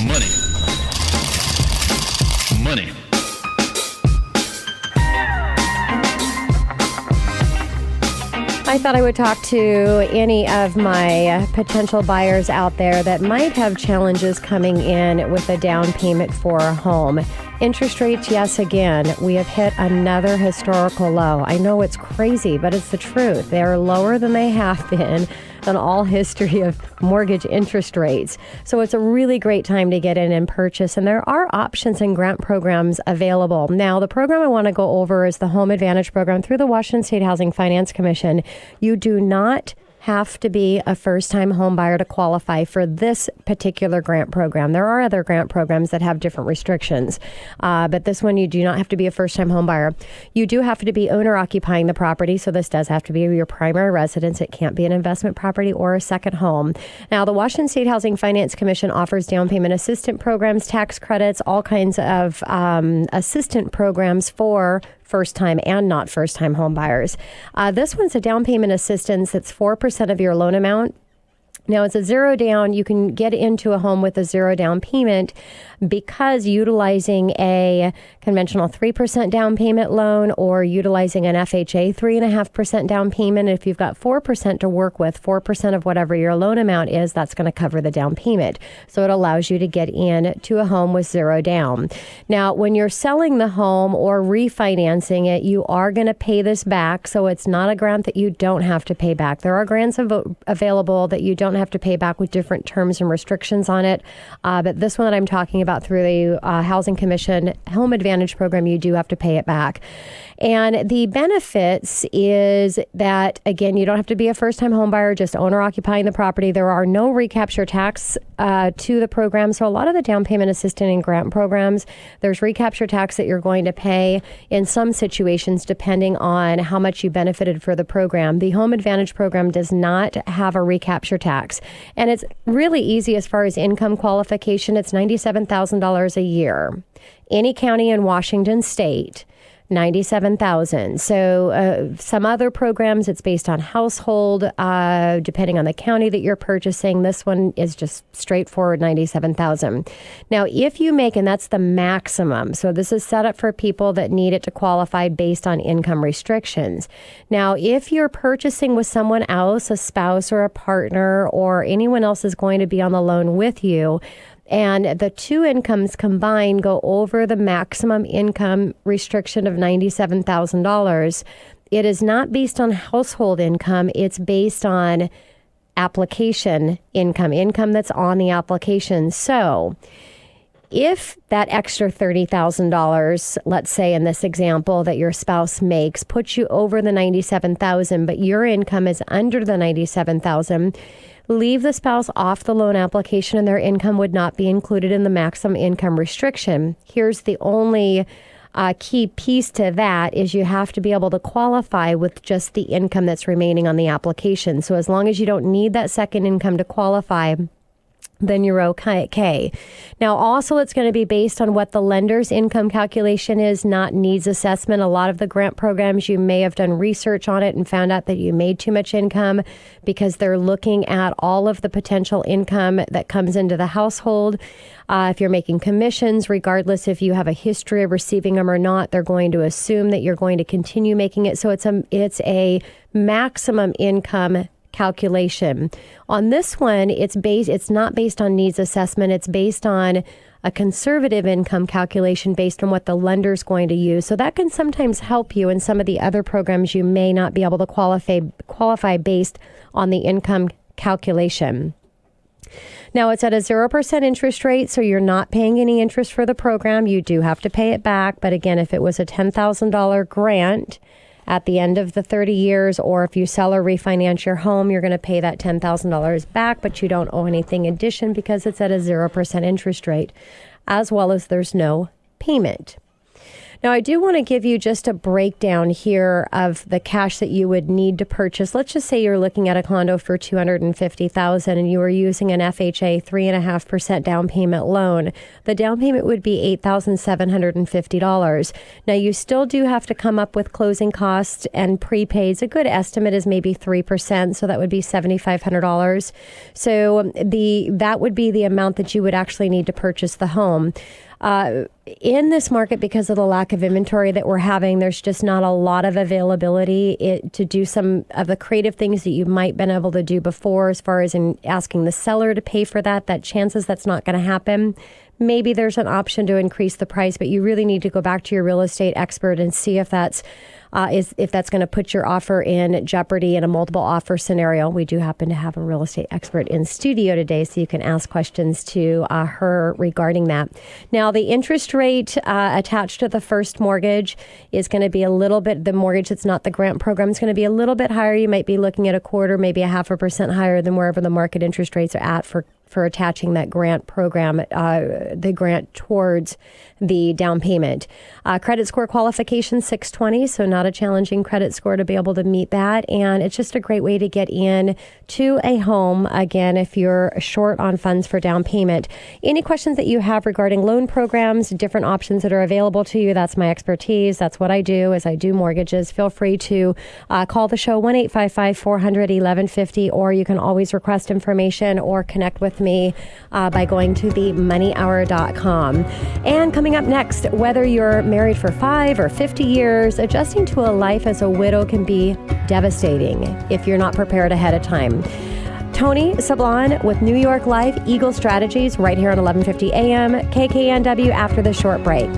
Money. Money. I thought I would talk to any of my potential buyers out there that might have challenges coming in with a down payment for a home. Interest rates, yes, again, we have hit another historical low. I know it's crazy, but it's the truth. They're lower than they have been in all history of mortgage interest rates. So it's a really great time to get in and purchase. And there are options and grant programs available. Now, the program I want to go over is the Home Advantage program through the Washington State Housing Finance Commission. You do not have to be a first-time home buyer to qualify for this particular grant program. There are other grant programs that have different restrictions, but this one you do not have to be a first-time home buyer. You do have to be owner occupying the property, so this does have to be your primary residence. It can't be an investment property or a second home. Now, the Washington State Housing Finance Commission offers down payment assistance programs, tax credits, all kinds of assistance programs for first-time and not first-time home buyers. This one's a down payment assistance that's 4% of your loan amount. Now, it's a zero down. You can get into a home with a zero down payment because utilizing a conventional 3% down payment loan or utilizing an FHA 3.5% down payment. If you've got 4% to work with, 4% of whatever your loan amount is, that's going to cover the down payment. So it allows you to get in to a home with zero down. Now, when you're selling the home or refinancing it, you are going to pay this back. So it's not a grant that you don't have to pay back. There are grants available that you don't have to pay back with different terms and restrictions on it. But this one that I'm talking about through the Housing Commission Home Advantage program, you do have to pay it back. And the benefits is that, again, you don't have to be a first-time home buyer, just owner occupying the property. There are no recapture tax to the program. So a lot of the down payment assistance and grant programs, there's recapture tax that you're going to pay in some situations depending on how much you benefited for the program. The Home Advantage program does not have a recapture tax. And it's really easy as far as income qualification. It's $97,000 a year. Any county in Washington State, $97,000. So some other programs, it's based on household, depending on the county that you're purchasing. This one is just straightforward $97,000. Now, if you make, and that's the maximum, so this is set up for people that need it to qualify based on income restrictions. Now, if you're purchasing with someone else, a spouse or a partner, or anyone else is going to be on the loan with you, and the two incomes combined go over the maximum income restriction of $97,000. It is not based on household income. It's based on application income that's on the application. So if that extra $30,000, let's say in this example that your spouse makes, puts you over the $97,000, but your income is under the $97,000, leave the spouse off the loan application and their income would not be included in the maximum income restriction. Here's the only key piece to that is you have to be able to qualify with just the income that's remaining on the application. So as long as you don't need that second income to qualify, then you're okay. Now, also, it's going to be based on what the lender's income calculation is, not needs assessment. A lot of the grant programs, you may have done research on it and found out that you made too much income because they're looking at all of the potential income that comes into the household. If you're making commissions, regardless if you have a history of receiving them or not, they're going to assume that you're going to continue making it. So it's a maximum income calculation. On this one, it's not based on needs assessment. It's based on a conservative income calculation based on what the lender's going to use. So that can sometimes help you in some of the other programs. You may not be able to qualify based on the income calculation. Now, it's at a 0% interest rate, so you're not paying any interest for the program. You do have to pay it back. But again, if it was a $10,000 grant at the end of the 30 years, or if you sell or refinance your home, you're going to pay that $10,000 back, but you don't owe anything in addition because it's at a 0% interest rate, as well as there's no payment. Now, I do want to give you just a breakdown here of the cash that you would need to purchase. Let's just say you're looking at a condo for $250,000 and you are using an FHA 3.5% down payment loan. The down payment would be $8,750. Now, you still do have to come up with closing costs and prepaids. A good estimate is maybe 3%, so that would be $7,500. So that would be the amount that you would actually need to purchase the home. In this market, because of the lack of inventory that we're having, there's just not a lot of availability to do some of the creative things that you might been able to do before, as far as in asking the seller to pay for that chances that's not going to happen. Maybe there's an option to increase the price, but you really need to go back to your real estate expert and see if that's going to put your offer in jeopardy in a multiple offer scenario. We do happen to have a real estate expert in studio today, so you can ask questions to her regarding that. Now, the interest rate attached to the first mortgage is going to be a little bit, the mortgage that's not the grant program is going to be a little bit higher. You might be looking at 1/4, maybe 0.5% higher than wherever the market interest rates are at for attaching that grant program, the grant towards the down payment. Credit score qualification 620, so not a challenging credit score to be able to meet that. And it's just a great way to get in to a home, again, if you're short on funds for down payment. Any questions that you have regarding loan programs, different options that are available to you, that's my expertise. That's what I do, is I do mortgages. Feel free to call the show, 1-855-400-1150, or you can always request information or connect with me by going to themoneyhour.com. And coming up next, whether you're married for 5 or 50 years, adjusting to a life as a widow can be devastating if you're not prepared ahead of time. Tony Sablon with New York Life Eagle Strategies right here on 1150 AM KKNW after the short break.